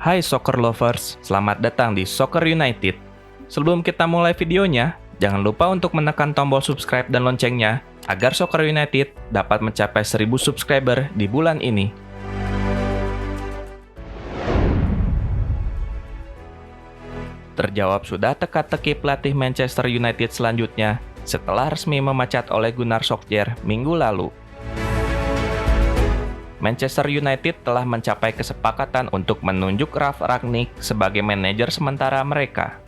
Hai soccer lovers, selamat datang di Soccer United. Sebelum kita mulai videonya, jangan lupa untuk menekan tombol subscribe dan loncengnya agar Soccer United dapat mencapai 1000 subscriber di bulan ini. Terjawab sudah teka-teki pelatih Manchester United selanjutnya setelah resmi memecat oleh Gunnar Solskjaer minggu lalu. Manchester United telah mencapai kesepakatan untuk menunjuk Ralf Rangnick sebagai manajer sementara mereka.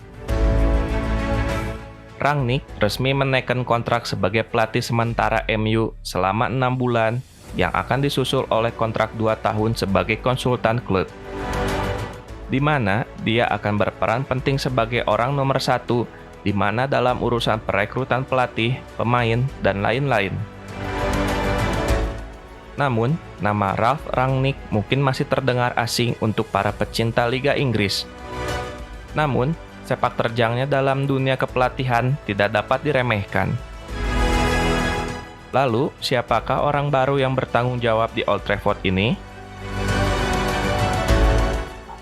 Rangnick resmi menaikkan kontrak sebagai pelatih sementara MU selama 6 bulan yang akan disusul oleh kontrak 2 tahun sebagai konsultan klub, di mana dia akan berperan penting sebagai orang nomor 1 di mana dalam urusan perekrutan pelatih, pemain, dan lain-lain. Namun, nama Ralf Rangnick mungkin masih terdengar asing untuk para pecinta Liga Inggris. Namun, sepak terjangnya dalam dunia kepelatihan tidak dapat diremehkan. Lalu, siapakah orang baru yang bertanggung jawab di Old Trafford ini?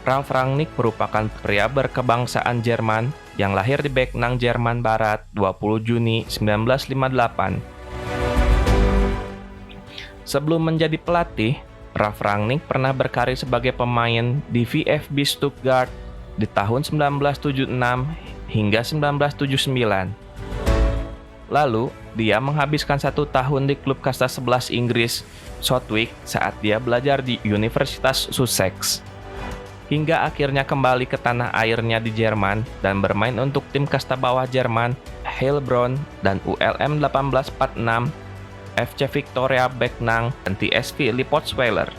Ralf Rangnick merupakan pria berkebangsaan Jerman yang lahir di Backnang, Jerman Barat, 20 Juni 1958. Sebelum menjadi pelatih, Ralf Rangnick pernah berkarir sebagai pemain di VfB Stuttgart di tahun 1976 hingga 1979. Lalu, dia menghabiskan 1 tahun di klub kasta 11 Inggris, Southwick, saat dia belajar di Universitas Sussex. Hingga akhirnya kembali ke tanah airnya di Jerman dan bermain untuk tim kasta bawah Jerman, Heilbronn dan ULM 1846, FC Victoria Backnang, dan TSV Lippoldsweiler.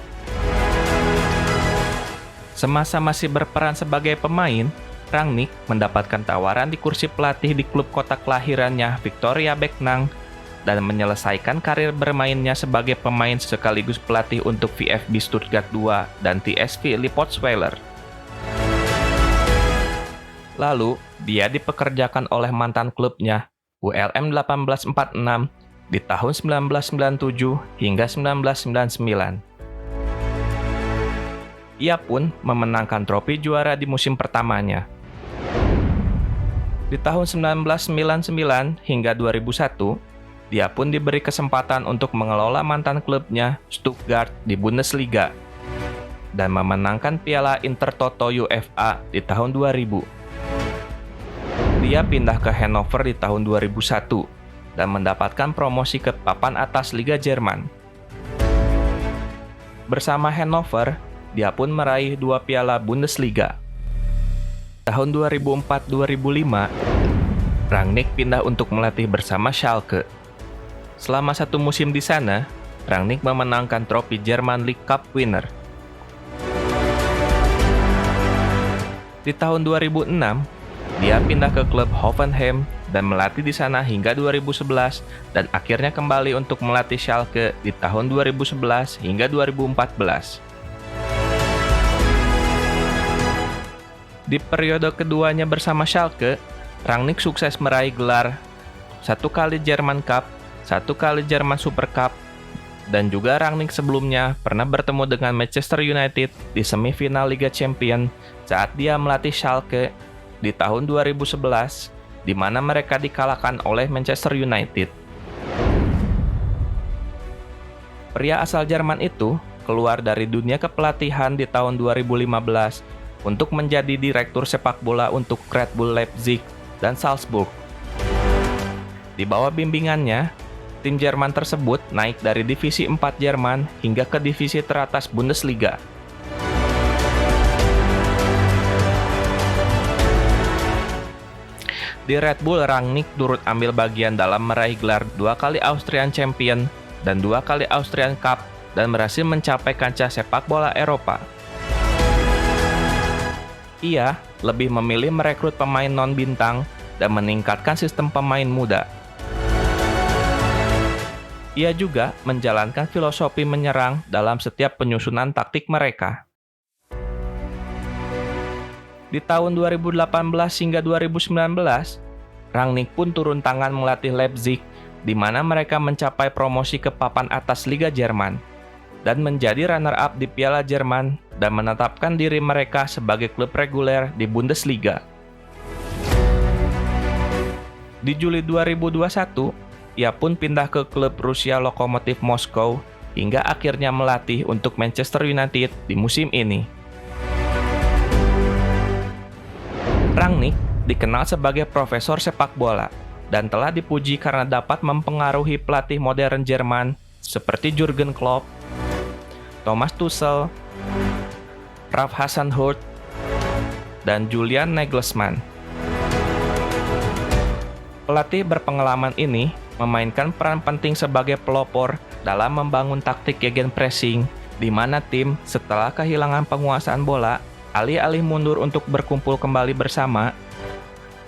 Semasa masih berperan sebagai pemain, Rangnick mendapatkan tawaran di kursi pelatih di klub kota kelahirannya Victoria Backnang dan menyelesaikan karir bermainnya sebagai pemain sekaligus pelatih untuk VfB Stuttgart 2 dan TSV Lippoldsweiler. Lalu, dia dipekerjakan oleh mantan klubnya, ULM 1846, di tahun 1997 hingga 1999. Ia pun memenangkan trofi juara di musim pertamanya. Di tahun 1999 hingga 2001, dia pun diberi kesempatan untuk mengelola mantan klubnya Stuttgart di Bundesliga dan memenangkan Piala Intertoto UEFA di tahun 2000. Dia pindah ke Hannover di tahun 2001 dan mendapatkan promosi ke papan atas Liga Jerman. Bersama Hannover, dia pun meraih 2 piala Bundesliga. Tahun 2004-2005, Rangnick pindah untuk melatih bersama Schalke. Selama 1 musim di sana, Rangnick memenangkan trofi German League Cup winner. Di tahun 2006, dia pindah ke klub Hoffenheim dan melatih di sana hingga 2011 dan akhirnya kembali untuk melatih Schalke di tahun 2011 hingga 2014. Di periode keduanya bersama Schalke, Rangnick sukses meraih gelar 1 kali German Cup, 1 kali German Super Cup, dan juga Rangnick sebelumnya pernah bertemu dengan Manchester United di semifinal Liga Champions saat dia melatih Schalke di tahun 2011, di mana mereka dikalahkan oleh Manchester United. Pria asal Jerman itu keluar dari dunia kepelatihan di tahun 2015 untuk menjadi direktur sepak bola untuk Red Bull Leipzig dan Salzburg. Di bawah bimbingannya, tim Jerman tersebut naik dari divisi 4 Jerman hingga ke divisi teratas Bundesliga. Di Red Bull, Rangnick turut ambil bagian dalam meraih gelar 2 kali Austrian Champion dan 2 kali Austrian Cup dan berhasil mencapai kancah sepak bola Eropa. Ia lebih memilih merekrut pemain non-bintang dan meningkatkan sistem pemain muda. Ia juga menjalankan filosofi menyerang dalam setiap penyusunan taktik mereka. Di tahun 2018 hingga 2019, Rangnick pun turun tangan melatih Leipzig, di mana mereka mencapai promosi ke papan atas Liga Jerman dan menjadi runner-up di Piala Jerman dan menetapkan diri mereka sebagai klub reguler di Bundesliga. Di Juli 2021, ia pun pindah ke klub Rusia Lokomotiv Moskow hingga akhirnya melatih untuk Manchester United di musim ini. Rangnick dikenal sebagai profesor sepak bola dan telah dipuji karena dapat mempengaruhi pelatih modern Jerman seperti Jurgen Klopp, Thomas Tuchel, Ralf Hasenhüttl, dan Julian Nagelsmann. Pelatih berpengalaman ini memainkan peran penting sebagai pelopor dalam membangun taktik gegenpressing, di mana tim setelah kehilangan penguasaan bola, alih-alih mundur untuk berkumpul kembali bersama,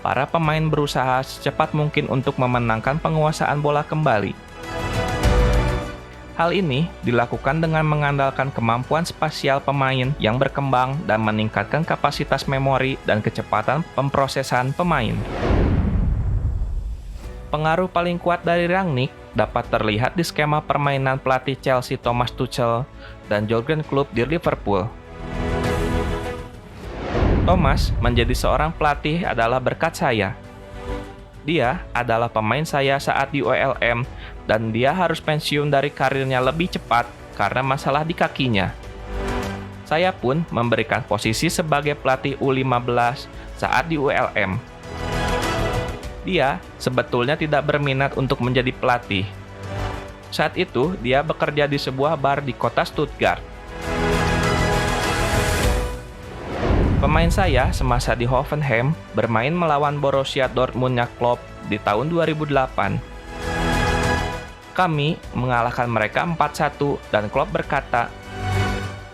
para pemain berusaha secepat mungkin untuk memenangkan penguasaan bola kembali. Hal ini dilakukan dengan mengandalkan kemampuan spasial pemain yang berkembang dan meningkatkan kapasitas memori dan kecepatan pemrosesan pemain. Pengaruh paling kuat dari Rangnick dapat terlihat di skema permainan pelatih Chelsea Thomas Tuchel dan Jurgen Klopp di Liverpool. Thomas menjadi seorang pelatih adalah berkat saya. Dia adalah pemain saya saat di ULM dan dia harus pensiun dari karirnya lebih cepat karena masalah di kakinya. Saya pun memberikan posisi sebagai pelatih U15 saat di ULM. Dia sebetulnya tidak berminat untuk menjadi pelatih. Saat itu, dia bekerja di sebuah bar di kota Stuttgart. Pemain saya semasa di Hoffenheim bermain melawan Borussia Dortmundnya Klopp di tahun 2008. Kami mengalahkan mereka 4-1 dan Klopp berkata,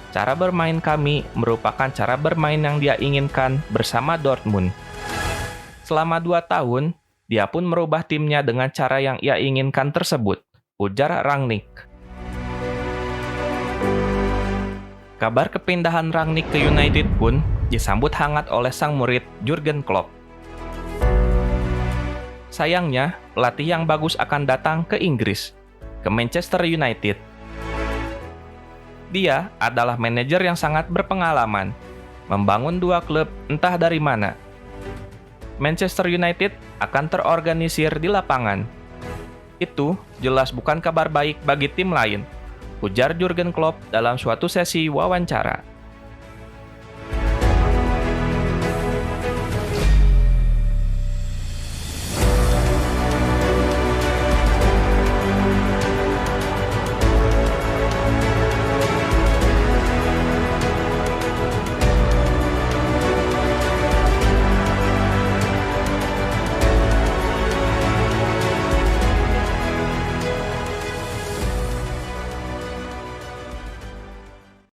"Cara bermain kami merupakan cara bermain yang dia inginkan bersama Dortmund." Selama 2 tahun, dia pun merubah timnya dengan cara yang ia inginkan tersebut, ujar Rangnick. Kabar kepindahan Rangnick ke United pun disambut hangat oleh sang murid Jurgen Klopp. Sayangnya, pelatih yang bagus akan datang ke Inggris, ke Manchester United. Dia adalah manajer yang sangat berpengalaman, membangun 2 klub entah dari mana. Manchester United akan terorganisir di lapangan. Itu jelas bukan kabar baik bagi tim lain, ujar Jurgen Klopp dalam suatu sesi wawancara.